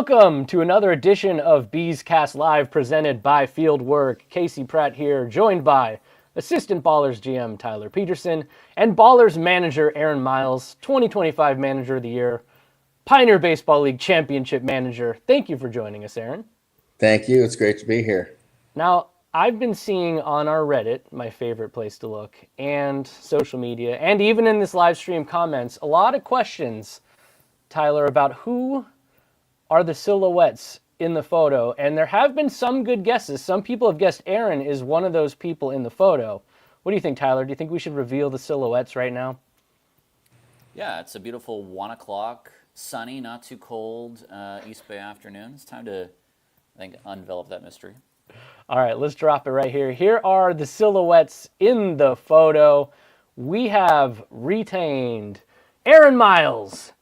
Welcome to another edition of Bees Cast Live presented by Fieldwork. Casey Pratt here, joined by Assistant Ballers GM Tyler Petersen and Ballers Manager Aaron Miles, 2025 Manager of the Year, Pioneer Baseball League Championship Manager. Thank you for joining us, Aaron. Thank you. It's great to be here. Now, I've been seeing on our Reddit, my favorite place to look, and social media, and even in this live stream comments, a lot of questions, Tyler, about who are the silhouettes in the photo. And there have been some good guesses. Some people have guessed Aaron is one of those people in the photo. What do you think, Tyler? Do you think we should reveal the silhouettes right now? Yeah, it's a beautiful 1 o'clock, sunny, not too cold East Bay afternoon. It's time to, I think, unveil that mystery. All right, let's drop it right here. Here are the silhouettes in the photo. We have retained Aaron Miles,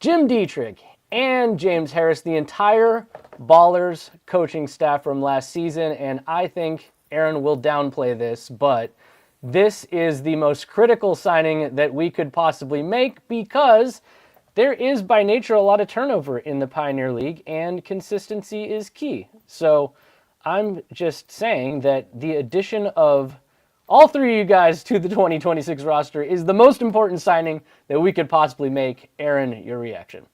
Jim Dedrick, and James Harris, the entire Ballers coaching staff from last season. And I think Aaron will downplay this, but this is the most critical signing that we could possibly make because there is by nature a lot of turnover in the Pioneer League and consistency is key. So I'm just saying that the addition of all three of you guys to the 2026 roster is the most important signing that we could possibly make. Aaron, your reaction?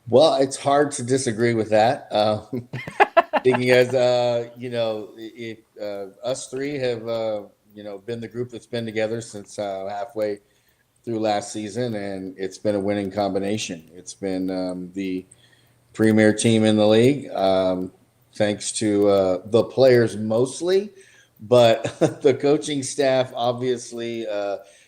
Well, it's hard to disagree with that. Thinking as us three have been the group that's been together since halfway through last season, and it's been a winning combination. It's been the premier team in the league, thanks to the players mostly, but the coaching staff obviously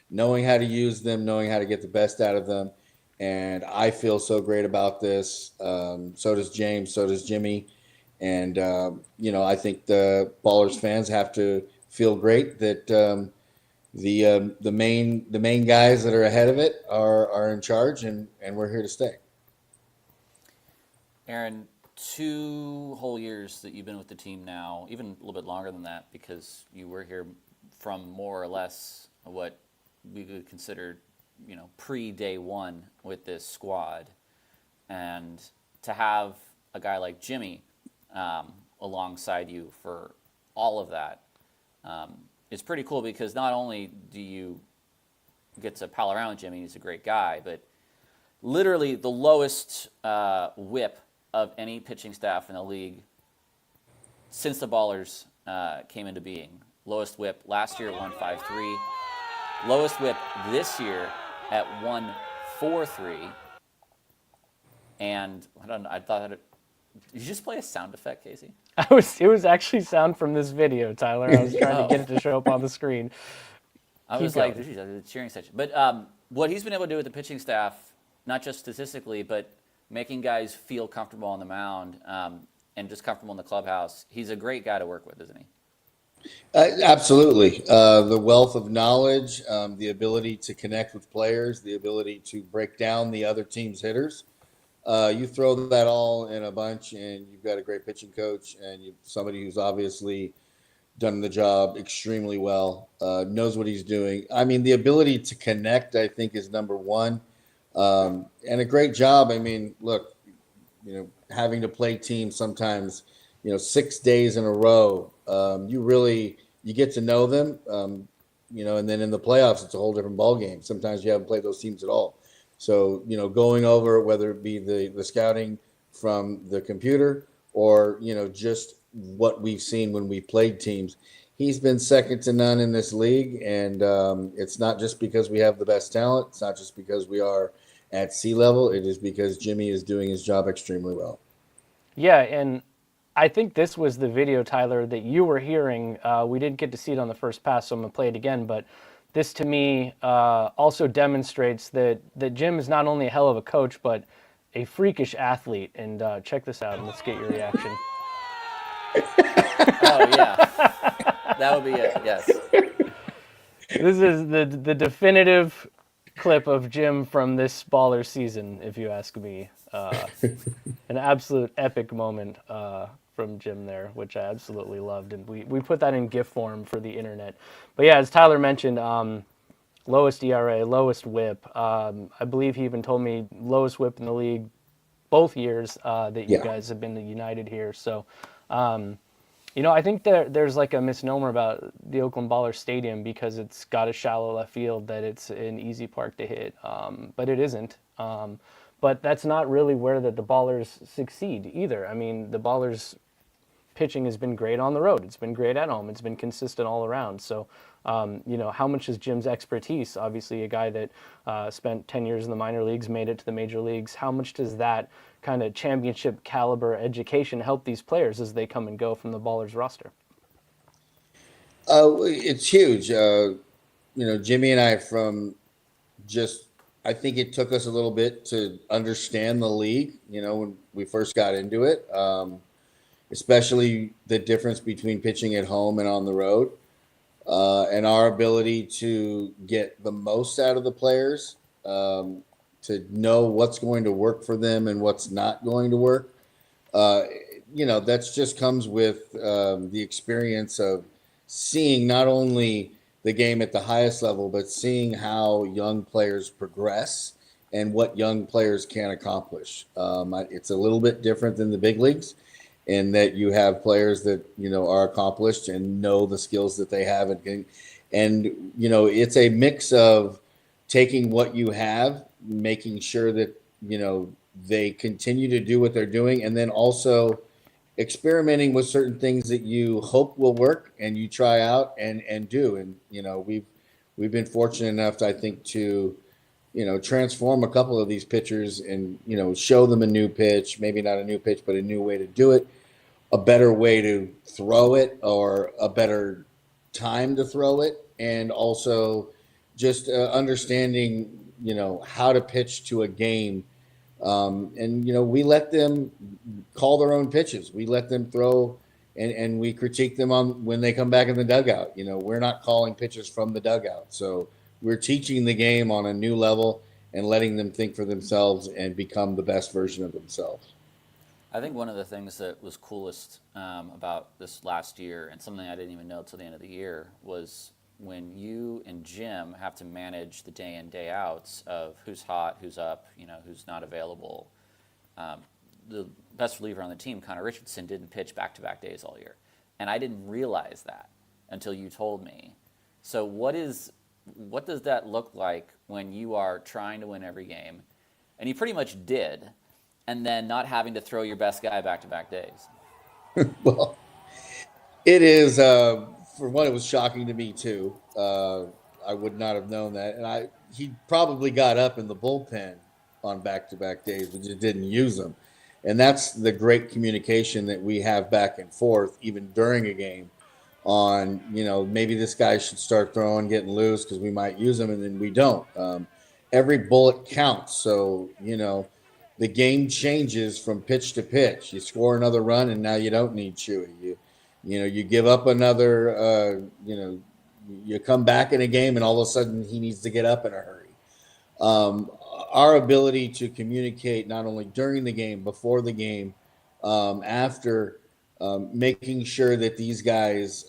knowing how to use them, knowing how to get the best out of them. And I feel so great about this. So does James. So does Jimmy. And I think the Ballers fans have to feel great that the main guys that are ahead of it are in charge, and we're here to stay. Aaron, 2 whole years that you've been with the team now, even a little bit longer than that, because you were here from more or less what we would consider pre-day one with this squad, and to have a guy like Jimmy alongside you for all of that is pretty cool, because not only do you get to pal around with Jimmy, he's a great guy, but literally the lowest whip of any pitching staff in the league since the Ballers came into being. Lowest whip last year at 153. Lowest whip this year at 143, and I thought did you just play a sound effect, Casey? It was actually sound from this video, Tyler. I was trying to get it to show up on the screen. I was like, geez, a cheering section. But what he's been able to do with the pitching staff, not just statistically, but making guys feel comfortable on the mound and just comfortable in the clubhouse. He's a great guy to work with, isn't he? Absolutely. The wealth of knowledge, the ability to connect with players, the ability to break down the other team's hitters. You throw that all in a bunch, and you've got a great pitching coach, and somebody who's obviously done the job extremely well, knows what he's doing. I mean, the ability to connect, I think, is number one, and a great job. I mean, look, having to play teams sometimes, 6 days in a row, you get to know them, and then in the playoffs, it's a whole different ballgame. Sometimes you haven't played those teams at all. So, going over, whether it be the scouting from the computer or, just what we've seen when we played teams, he's been second to none in this league. And it's not just because we have the best talent. It's not just because we are at sea level. It is because Jimmy is doing his job extremely well. Yeah, and I think this was the video, Tyler, that you were hearing. We didn't get to see it on the first pass, so I'm going to play it again. But this, to me, also demonstrates that Jim is not only a hell of a coach, but a freakish athlete. And check this out, and let's get your reaction. Oh, yeah. That would be it, yes. This is the definitive clip of Jim from this Ballers season, if you ask me. An absolute epic moment from Jim there, which I absolutely loved. And we put that in GIF form for the internet. But yeah, as Tyler mentioned, lowest ERA, lowest whip. I believe he even told me lowest whip in the league both years that you Yeah. guys have been united here. So, I think there's like a misnomer about the Oakland Ballers Stadium because it's got a shallow left field, that it's an easy park to hit, but it isn't. But that's not really where the Ballers succeed either. I mean, the Ballers pitching has been great on the road. It's been great at home. It's been consistent all around. So, how much is Jim's expertise? Obviously, a guy that spent 10 years in the minor leagues, made it to the major leagues. How much does that kind of championship caliber education help these players as they come and go from the Ballers roster? It's huge. Jimmy and I I think it took us a little bit to understand the league, when we first got into it, especially the difference between pitching at home and on the road, and our ability to get the most out of the players, to know what's going to work for them and what's not going to work. That's just comes with the experience of seeing not only the game at the highest level, but seeing how young players progress and what young players can accomplish. It's a little bit different than the big leagues in that you have players that, are accomplished and know the skills that they have. And it's a mix of taking what you have, making sure that, they continue to do what they're doing, and then also experimenting with certain things that you hope will work and you try out and do. And, we've been fortunate enough, I think, to, transform a couple of these pitchers and, show them a new pitch, maybe not a new pitch, but a new way to do it, a better way to throw it or a better time to throw it. And also just understanding, how to pitch to a game. We let them call their own pitches. We let them throw, and we critique them on when they come back in the dugout. We're not calling pitches from the dugout. So we're teaching the game on a new level and letting them think for themselves and become the best version of themselves. I think one of the things that was coolest about this last year, and something I didn't even know till the end of the year, was when you and Jim have to manage the day in, day outs of who's hot, who's up, who's not available. The best reliever on the team, Connor Richardson, didn't pitch back-to-back days all year. And I didn't realize that until you told me. So what does that look like when you are trying to win every game? And you pretty much did, and then not having to throw your best guy back-to-back days. Well, it is, for one, it was shocking to me too. I would not have known that. And he probably got up in the bullpen on back-to-back days, but just didn't use them. And that's the great communication that we have back and forth, even during a game, on, maybe this guy should start throwing, getting loose because we might use him, and then we don't. Every bullet counts. So, the game changes from pitch to pitch. You score another run, and now you don't need Chewy. You give up another, you come back in a game, and all of a sudden he needs to get up in a hurry. Our ability to communicate not only during the game, before the game, after, making sure that these guys,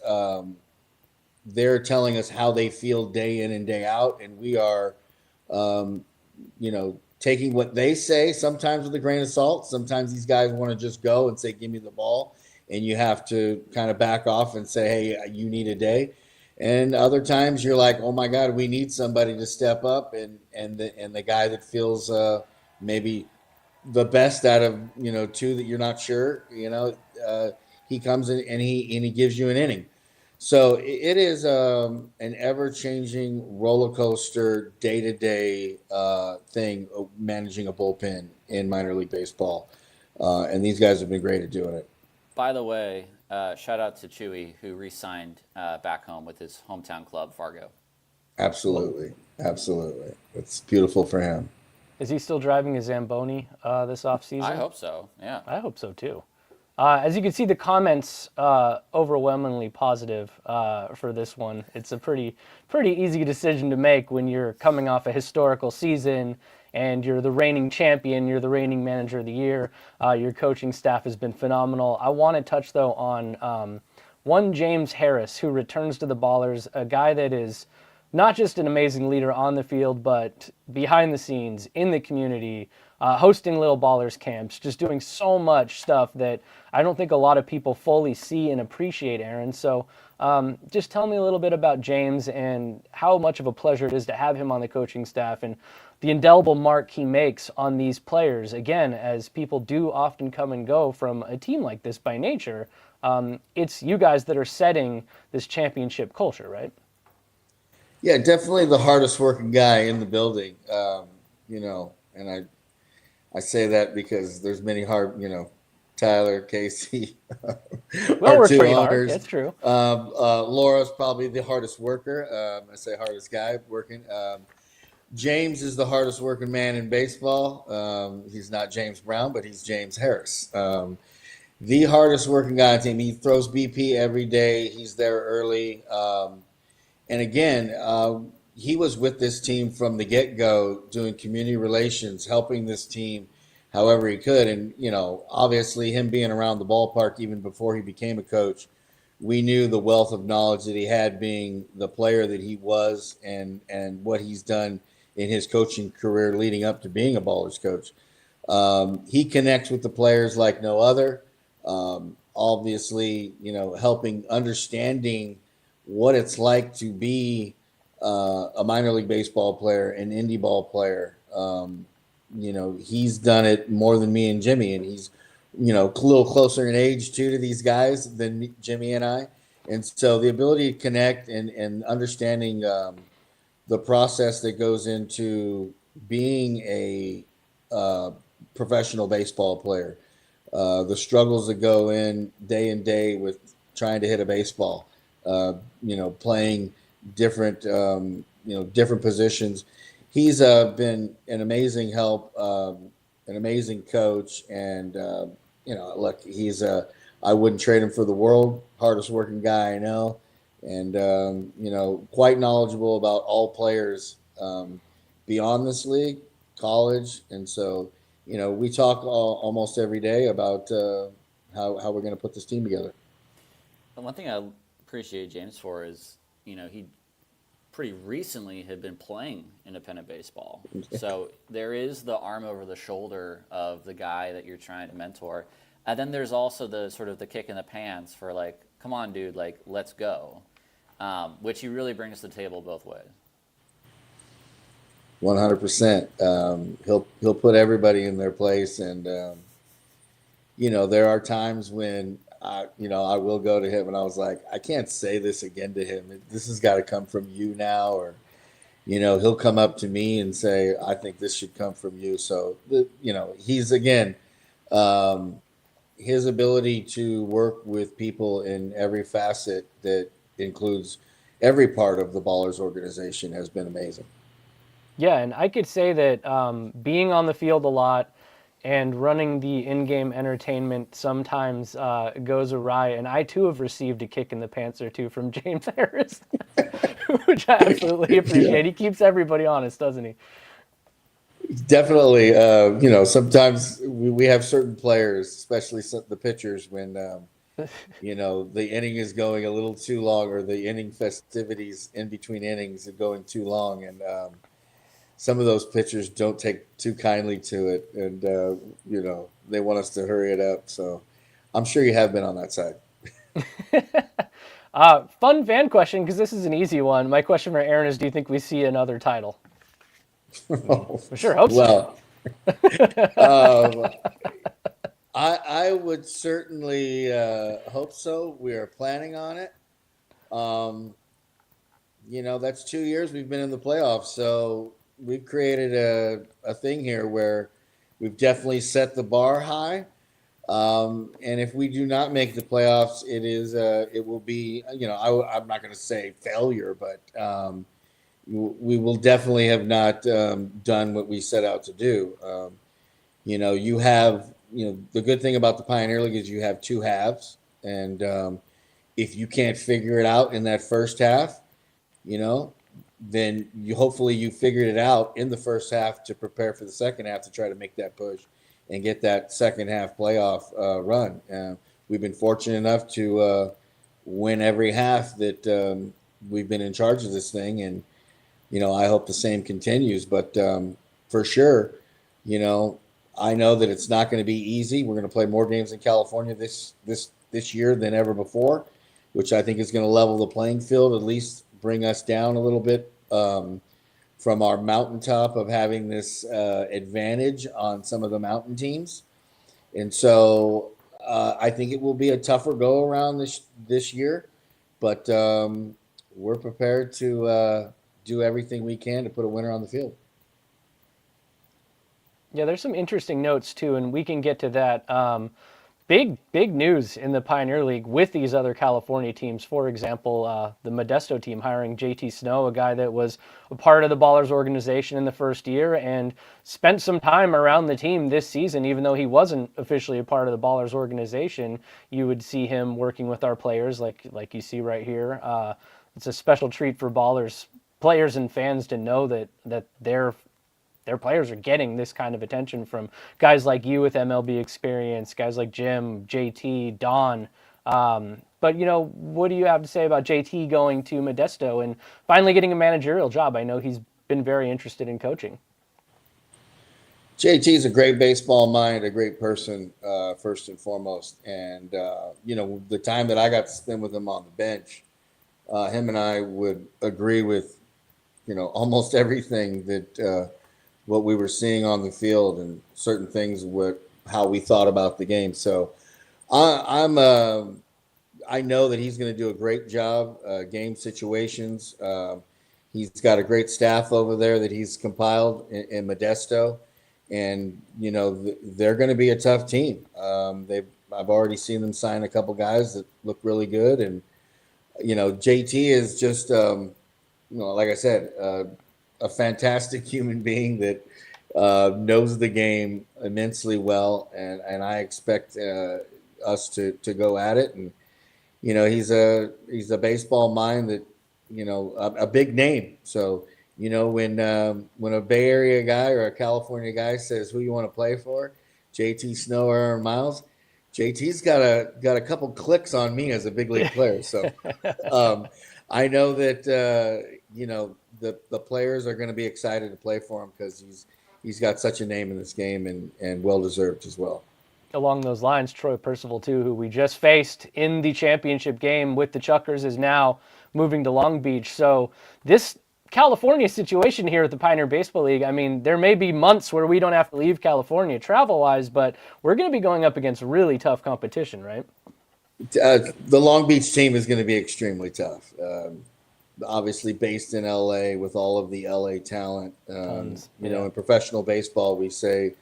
they're telling us how they feel day in and day out, and we are, taking what they say, sometimes with a grain of salt. Sometimes these guys want to just go and say, give me the ball. And you have to kind of back off and say, hey, you need a day. And other times you're like, oh my God, we need somebody to step up. And the guy that feels maybe the best out of, two that you're not sure, he comes in and he gives you an inning. So it is an ever-changing roller coaster, day-to-day thing, managing a bullpen in minor league baseball. And these guys have been great at doing it. By the way, shout out to Chewy, who re-signed back home with his hometown club, Fargo. Absolutely. It's beautiful for him. Is he still driving a Zamboni this offseason? I hope so, yeah. I hope so, too. As you can see, the comments overwhelmingly positive for this one. It's a pretty easy decision to make when you're coming off a historical season and you're the reigning champion, you're the reigning manager of the year. Your coaching staff has been phenomenal. I want to touch, though, on one James Harris, who returns to the Ballers, a guy that is not just an amazing leader on the field, but behind the scenes, in the community, hosting Little Ballers camps, just doing so much stuff that I don't think a lot of people fully see and appreciate, Aaron. So just tell me a little bit about James and how much of a pleasure it is to have him on the coaching staff and the indelible mark he makes on these players. Again, as people do often come and go from a team like this by nature, it's you guys that are setting this championship culture, right? Yeah, definitely the hardest working guy in the building. And I say that because there's many hard, Tyler, Casey, We all our work two pretty hard. owners. It's true. Laura's probably the hardest worker. I say hardest guy working. James is the hardest working man in baseball. He's not James Brown, but he's James Harris. The hardest working guy on the team. He throws BP every day. He's there early. And again, he was with this team from the get-go, doing community relations, helping this team however he could. And, obviously him being around the ballpark even before he became a coach, we knew the wealth of knowledge that he had being the player that he was and what he's done in his coaching career leading up to being a Ballers coach. He connects with the players like no other. Obviously, helping understanding what it's like to be a minor league baseball player, an indie ball player. He's done it more than me and Jimmy, and he's, a little closer in age too to these guys than Jimmy and I. And so the ability to connect and understanding the process that goes into being a professional baseball player, the struggles that go in day with trying to hit a baseball, playing different, different positions. He's been an amazing help, an amazing coach, and look, he's I wouldn't trade him for the world. Hardest working guy I know, and quite knowledgeable about all players beyond this league, college, and so we talk almost every day about how we're going to put this team together. And one thing I appreciate James for is, he pretty recently had been playing independent baseball. So there is the arm over the shoulder of the guy that you're trying to mentor. And then there's also the sort of the kick in the pants for like, come on, dude, like, let's go, which he really brings to the table both ways. 100%. He'll put everybody in their place. And, there are times when I will go to him and I was like, I can't say this again to him. This has got to come from you now. Or, he'll come up to me and say, I think this should come from you. So, he's, again, his ability to work with people in every facet that includes every part of the Ballers organization has been amazing. Yeah, and I could say that being on the field a lot and running the in-game entertainment sometimes goes awry, and I too have received a kick in the pants or two from James Harris, which I absolutely appreciate. Yeah. He keeps everybody honest, doesn't he? Definitely. Sometimes we have certain players, especially the pitchers, when the inning is going a little too long, or the inning festivities in between innings are going too long, and some of those pitchers don't take too kindly to it, and they want us to hurry it up. So I'm sure you have been on that side. Fun fan question, because this is an easy one. My question for Aaron is, do you think we see another title? For sure, hope so. Well, I would certainly hope so. We are planning on it. That's 2 years we've been in the playoffs, so we've created a thing here where we've definitely set the bar high. And if we do not make the playoffs, it will be, I'm not going to say failure, but we will definitely have not done what we set out to do. You have, the good thing about the Pioneer League is you have two halves. And if you can't figure it out in that first half, then hopefully you figured it out in the first half to prepare for the second half to try to make that push and get that second half playoff run. We've been fortunate enough to win every half that we've been in charge of this thing. And, I hope the same continues. But for sure, I know that it's not going to be easy. We're going to play more games in California this year than ever before, which I think is going to level the playing field, at least bring us down a little bit from our mountaintop of having this advantage on some of the mountain teams. And so I think it will be a tougher go around this year, but we're prepared to do everything we can to put a winner on the field. Yeah, there's some interesting notes too, and we can get to that. Big news in the Pioneer League with these other California teams. For example, the Modesto team hiring JT Snow, a guy that was a part of the Ballers organization in the first year and spent some time around the team this season, even though he wasn't officially a part of the Ballers organization. You would see him working with our players, like you see right here. It's a special treat for Ballers players and fans to know that their players are getting this kind of attention from guys like you with MLB experience, guys like Jim, JT, Don. But, what do you have to say about JT going to Modesto and finally getting a managerial job? I know he's been very interested in coaching. JT's a great baseball mind, a great person, first and foremost. And, the time that I got to spend with him on the bench, him and I would agree with, almost everything that what we were seeing on the field and certain things how we thought about the game. So I know that he's going to do a great job game situations. He's got a great staff over there that he's compiled in Modesto, and they're going to be a tough team. I've already seen them sign a couple guys that look really good, and JT is just like I said, a fantastic human being that knows the game immensely well, and I expect us to go at it. And he's a baseball mind that a big name. So when a Bay Area guy or a California guy says who you want to play for, JT Snow or Aaron Miles, JT's got a couple clicks on me as a big league player. So I know that the players are going to be excited to play for him because he's got such a name in this game and well deserved as well. Along those lines, Troy Percival too, who we just faced in the championship game with the Chuckers, is now moving to Long Beach. So this California situation here at the Pioneer Baseball League, I mean, there may be months where we don't have to leave California travel-wise, but we're going to be going up against really tough competition, right? The Long Beach team is going to be extremely tough. Obviously based in LA with all of the LA talent. In professional baseball, we say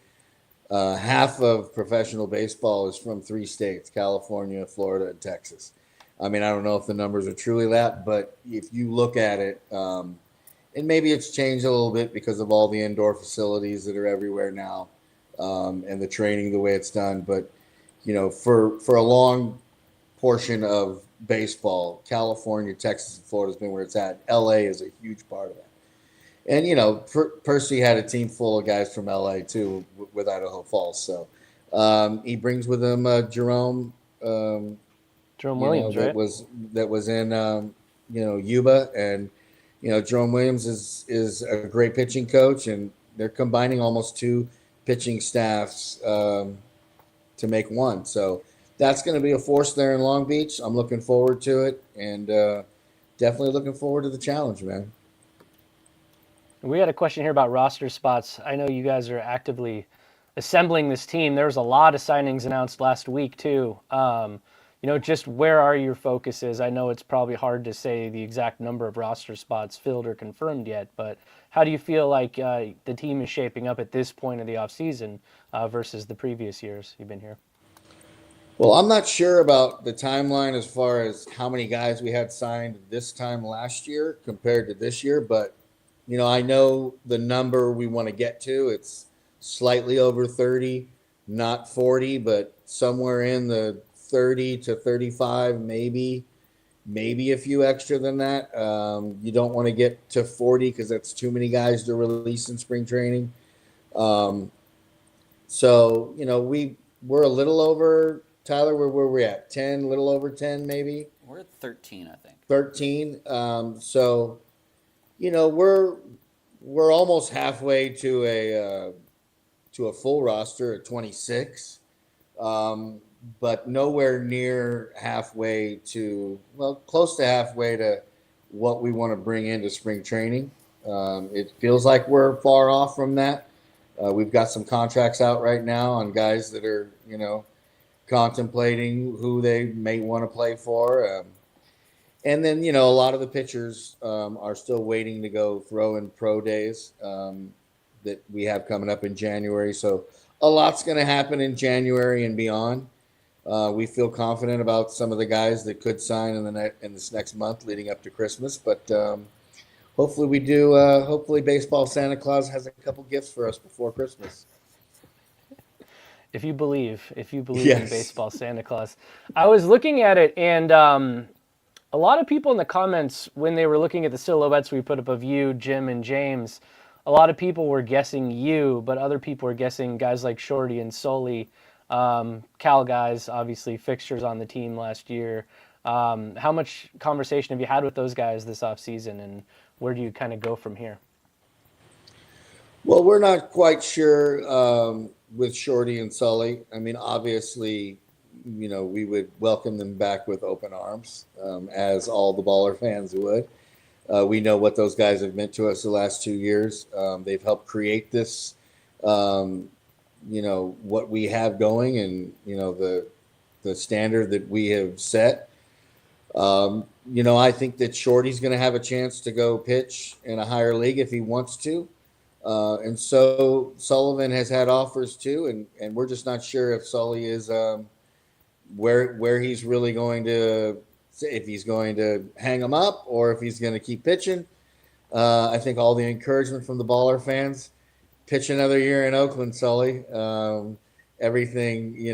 half of professional baseball is from 3 states, California, Florida, and Texas. I mean, I don't know if the numbers are truly that, but if you look at it, and maybe it's changed a little bit because of all the indoor facilities that are everywhere now, and the training, the way it's done. But, for a long portion of baseball, California, Texas, and Florida has been where it's at. LA is a huge part of that. And, Percy had a team full of guys from LA too with Idaho Falls. So he brings with him Jerome Williams, that right? was in, Yuba. And, Jerome Williams is a great pitching coach, and they're combining almost 2 pitching staffs to make one. So that's going to be a force there in Long Beach. I'm looking forward to it, and definitely looking forward to the challenge, man. We had a question here about roster spots. I know you guys are actively assembling this team. There was a lot of signings announced last week too. Just where are your focuses? I know it's probably hard to say the exact number of roster spots filled or confirmed yet, but how do you feel like the team is shaping up at this point of the offseason versus the previous years you've been here? Well, I'm not sure about the timeline as far as how many guys we had signed this time last year compared to this year, but I know the number we want to get to. It's slightly over 30, not 40, but somewhere in the 30 to 35, maybe a few extra than that. You don't want to get to 40 because that's too many guys to release in spring training. So we're a little over. Tyler, where were we at? 10, a little over 10, maybe? We're at 13, I think. 13. So, we're almost halfway to to a full roster at 26, but nowhere near halfway to, well, close to halfway to what we want to bring into spring training. It feels like we're far off from that. We've got some contracts out right now on guys that are, contemplating who they may want to play for. And then, a lot of the pitchers are still waiting to go throw in pro days that we have coming up in January. So a lot's going to happen in January and beyond. We feel confident about some of the guys that could sign in this next month leading up to Christmas. But hopefully we do. Hopefully baseball Santa Claus has a couple gifts for us before Christmas. If you believe Yes. in baseball Santa Claus. I was looking at it, and a lot of people in the comments, when they were looking at the silhouettes we put up of you, Jim, and James, a lot of people were guessing you, but other people were guessing guys like Shorty and Sully, Cal guys, obviously fixtures on the team last year. How much conversation have you had with those guys this offseason, and where do you kind of go from here? Well, we're not quite sure with Shorty and Sully. I mean, obviously, we would welcome them back with open arms, as all the Baller fans would. We know what those guys have meant to us the last 2 years. They've helped create this, what we have going, and the standard that we have set. I think that Shorty's going to have a chance to go pitch in a higher league if he wants to. And so Sullivan has had offers too, and we're just not sure if Sully is where he's really going to, if he's going to hang him up or if he's going to keep pitching. I think all the encouragement from the Baller fans, pitch another year in Oakland, Sully. Everything,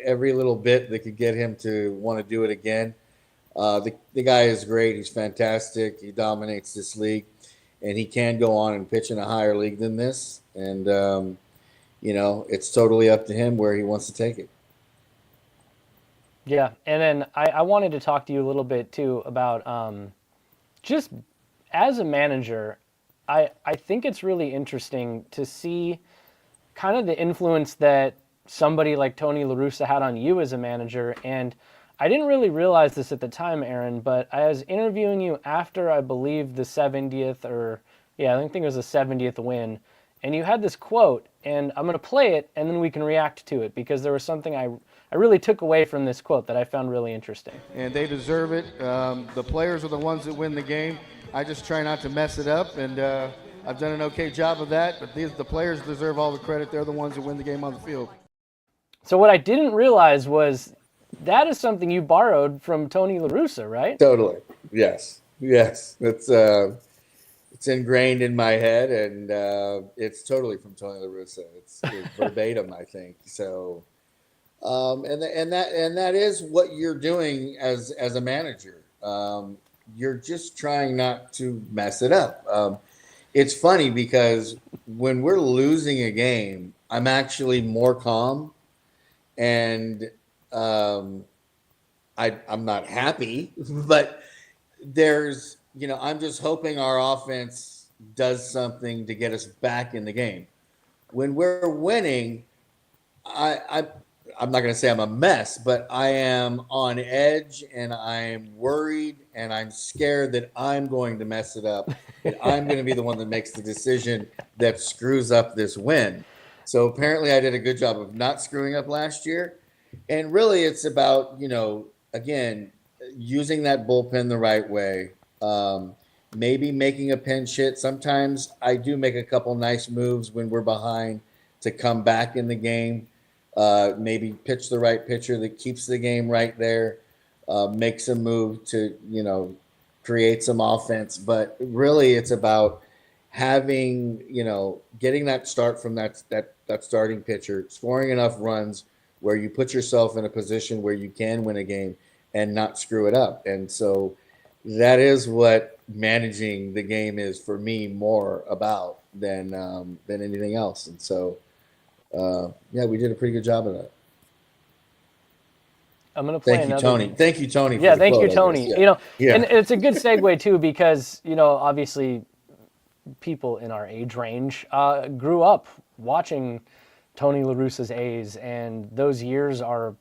every little bit that could get him to want to do it again. The guy is great. He's fantastic. He dominates this league. And he can go on and pitch in a higher league than this. And, it's totally up to him where he wants to take it. Yeah, and then I wanted to talk to you a little bit, too, about just as a manager, I think it's really interesting to see kind of the influence that somebody like Tony La Russa had on you as a manager. And I didn't really realize this at the time, Aaron, but I was interviewing you after, I believe, the 70th I think it was the 70th win. And you had this quote, and I'm going to play it, and then we can react to it, because there was something I really took away from this quote that I found really interesting. And they deserve it. The players are the ones that win the game. I just try not to mess it up, and I've done an okay job of that. But the players deserve all the credit. They're the ones that win the game on the field. So what I didn't realize was that is something you borrowed from Tony La Russa, right? Totally. Yes. It's ingrained in my head, and it's totally from Tony La Russa. It's verbatim, I think. So, and that is what you're doing as a manager. You're just trying not to mess it up. It's funny because when we're losing a game, I'm actually more calm, and I'm not happy, but there's, I'm just hoping our offense does something to get us back in the game. When we're winning, I'm not going to say I'm a mess, but I am on edge, and I'm worried, and I'm scared that I'm going to mess it up, and I'm going to be the one that makes the decision that screws up this win. So apparently I did a good job of not screwing up last year. And really it's about, again, using that bullpen the right way. Maybe making a pinch hit. Sometimes I do make a couple nice moves when we're behind to come back in the game. Maybe pitch the right pitcher that keeps the game right there. Makes a move to, create some offense. But really it's about having, getting that start from that starting pitcher, scoring enough runs where you put yourself in a position where you can win a game and not screw it up. And so that is what managing the game is for me more about than anything else. And so, we did a pretty good job of that. I'm going to play Thank you, Tony. Thank you, Tony. Yeah, thank you, Tony. Yeah. And it's a good segue too, because, obviously people in our age range grew up watching Tony La Russa's A's, and those years are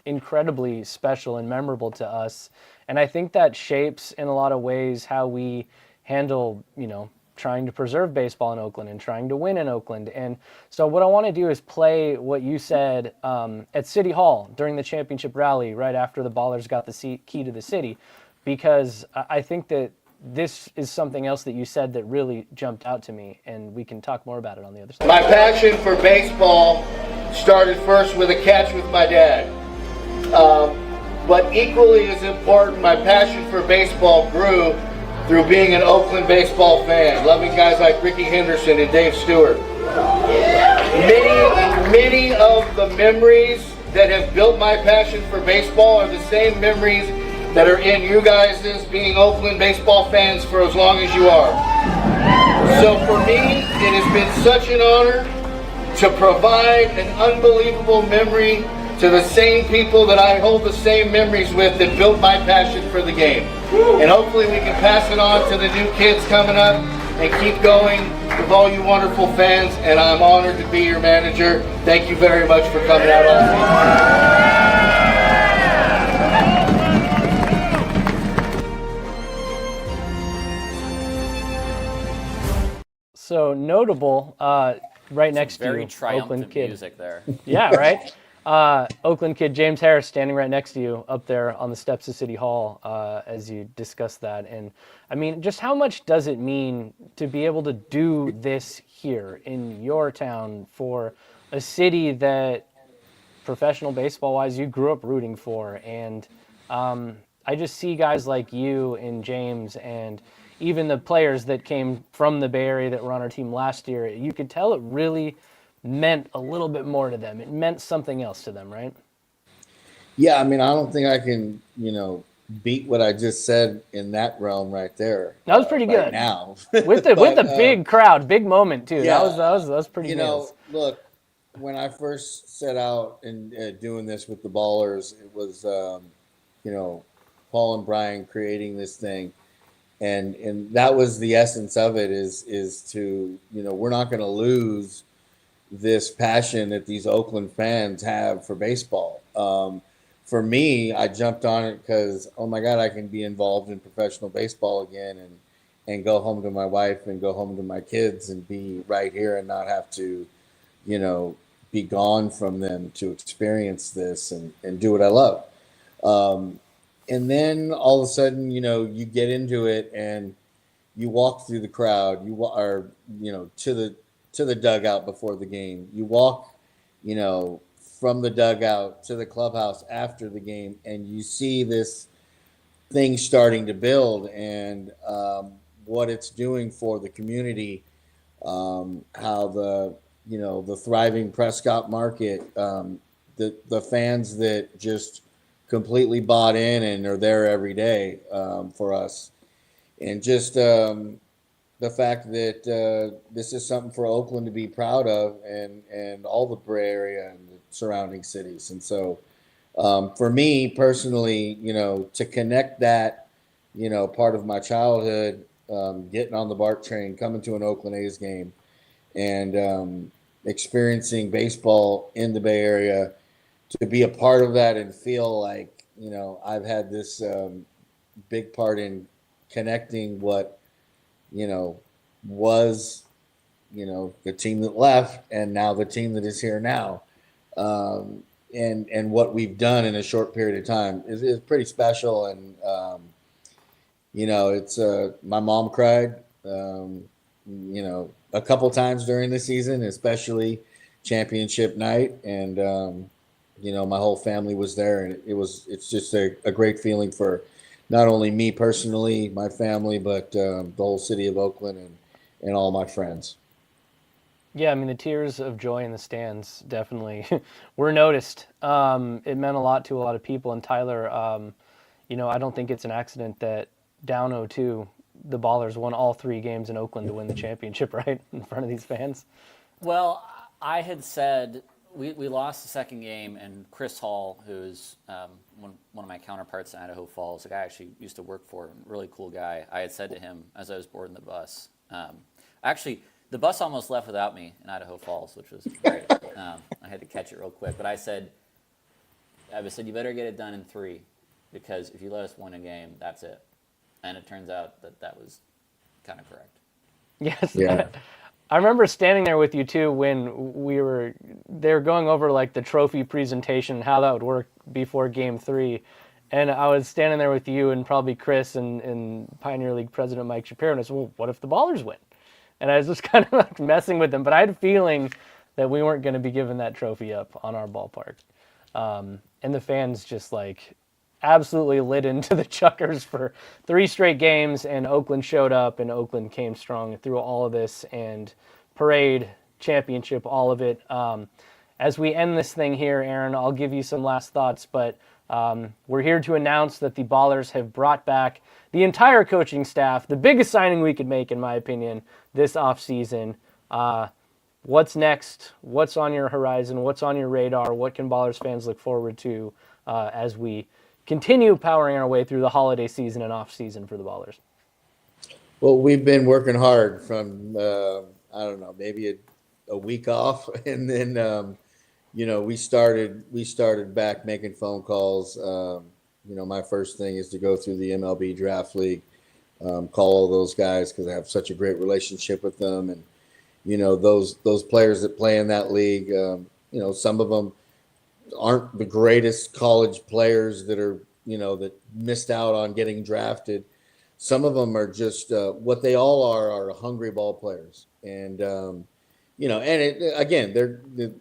incredibly special and memorable to us. And I think that shapes in a lot of ways how we handle, trying to preserve baseball in Oakland and trying to win in Oakland. And so what I want to do is play what you said at City Hall during the championship rally right after the Ballers got the key to the city, because I think that this is something else that you said that really jumped out to me, and we can talk more about it on the other side. My passion for baseball started first with a catch with my dad. But equally as important, my passion for baseball grew through being an Oakland baseball fan, loving guys like Ricky Henderson and Dave Stewart. Many of the memories that have built my passion for baseball are the same memories that are in you guys as being Oakland baseball fans for as long as you are. So for me, it has been such an honor to provide an unbelievable memory to the same people that I hold the same memories with that built my passion for the game. And hopefully we can pass it on to the new kids coming up and keep going with all you wonderful fans. And I'm honored to be your manager. Thank you very much for coming out on me. So notable, right next to you, Very triumphant Oakland kid. music there. Yeah, right? Oakland kid James Harris standing right next to you up there on the steps of City Hall as you discuss that. And I mean, just how much does it mean to be able to do this here in your town for a city that, professional baseball-wise, you grew up rooting for? And I just see guys like you and James and even the players that came from the Bay Area that were on our team last year. You could tell it really meant a little bit more to them. It meant something else to them, right? Yeah, I mean, I don't think I can, beat what I just said in that realm right there. That was pretty right good. Now with the big crowd, big moment too. Yeah, That was pretty good. Look, when I first set out and doing this with the Ballers, it was, Paul and Brian creating this thing. And that was the essence of it is to, we're not going to lose this passion that these Oakland fans have for baseball. For me, I jumped on it because, oh my God, I can be involved in professional baseball again and go home to my wife and go home to my kids and be right here and not have to, be gone from them to experience this and do what I love. And then all of a sudden, you get into it and you walk through the crowd. You are, to the dugout before the game. You walk, from the dugout to the clubhouse after the game, and you see this thing starting to build and what it's doing for the community. How the thriving Prescott market, the fans that just completely bought in and are there every day for us. And just the fact that this is something for Oakland to be proud of and all the Bay Area and the surrounding cities. And so for me personally, to connect that, part of my childhood, getting on the BART train, coming to an Oakland A's game and experiencing baseball in the Bay Area, to be a part of that and feel like, I've had this big part in connecting what, was, the team that left and now the team that is here now. And what we've done in a short period of time is pretty special. And, it's my mom cried, a couple times during the season, especially championship night. And, my whole family was there, and it's just a great feeling for not only me personally, my family, but the whole city of Oakland and all my friends. Yeah, I mean, the tears of joy in the stands definitely were noticed. It meant a lot to a lot of people. And Tyler, I don't think it's an accident that down 0-2, the Ballers won all 3 games in Oakland to win the championship, right, in front of these fans. Well, I had said we lost the second game, and Chris Hall, who's one of my counterparts in Idaho Falls, a guy I actually used to work for, really cool guy, I had said to him as I was boarding the bus, actually, The bus almost left without me in Idaho Falls, which was great. I had to catch it real quick, but I said, you better get it done in 3, because if you let us win a game, that's it. And it turns out that was kind of correct. Yes. Yeah. I remember standing there with you too when they were going over like the trophy presentation and how that would work before Game 3, and I was standing there with you and probably Chris and Pioneer League President Mike Shapiro, and I said, well, what if the Ballers win? And I was just kind of like messing with them, but I had a feeling that we weren't going to be giving that trophy up on our ballpark, and the fans just like absolutely lit into the Chuckers for 3 straight games, and Oakland showed up, and Oakland came strong through all of this, and parade, championship, all of it. As we end this thing here, Aaron, I'll give you some last thoughts, but we're here to announce that the Ballers have brought back the entire coaching staff, the biggest signing we could make, in my opinion, this offseason. What's next? What's on your horizon? What's on your radar? What can Ballers fans look forward to as we continue powering our way through the holiday season and off season for the Ballers? Well, we've been working hard from, I don't know, maybe a week off. And then, we started back making phone calls. My first thing is to go through the MLB Draft League, call all those guys because I have such a great relationship with them. And, those players that play in that league, some of them aren't the greatest college players that are, that missed out on getting drafted. Some of them are just what they all are hungry ball players. And, again, the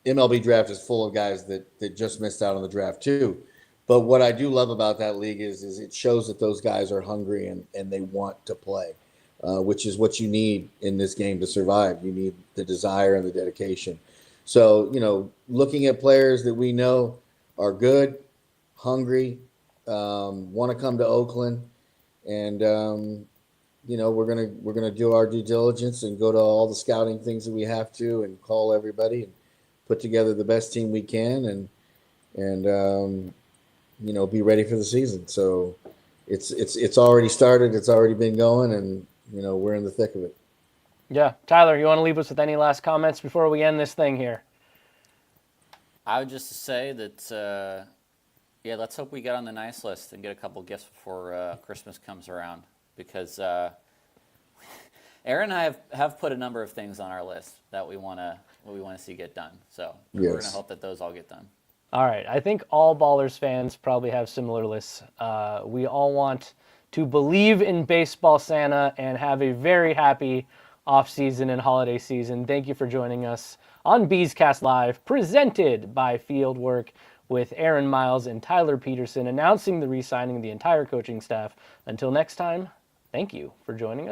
MLB draft is full of guys that just missed out on the draft too. But what I do love about that league is it shows that those guys are hungry and they want to play, which is what you need in this game to survive. You need the desire and the dedication. So, looking at players that we know are good, hungry, want to come to Oakland, and we're gonna do our due diligence and go to all the scouting things that we have to, and call everybody and put together the best team we can, and be ready for the season. So it's already started. It's already been going, and we're in the thick of it. Yeah. Tyler, you want to leave us with any last comments before we end this thing here? I would just say that, let's hope we get on the nice list and get a couple gifts before Christmas comes around, because Aaron and I have put a number of things on our list that we want to see get done. So we're going to hope that those all get done. All right. I think all Ballers fans probably have similar lists. We all want to believe in baseball Santa and have a very happy off-season and holiday season. Thank you for joining us on Beescast Live, presented by Fieldwork, with Aaron Miles and Tyler Petersen announcing the re-signing of the entire coaching staff. Until next time, thank you for joining us.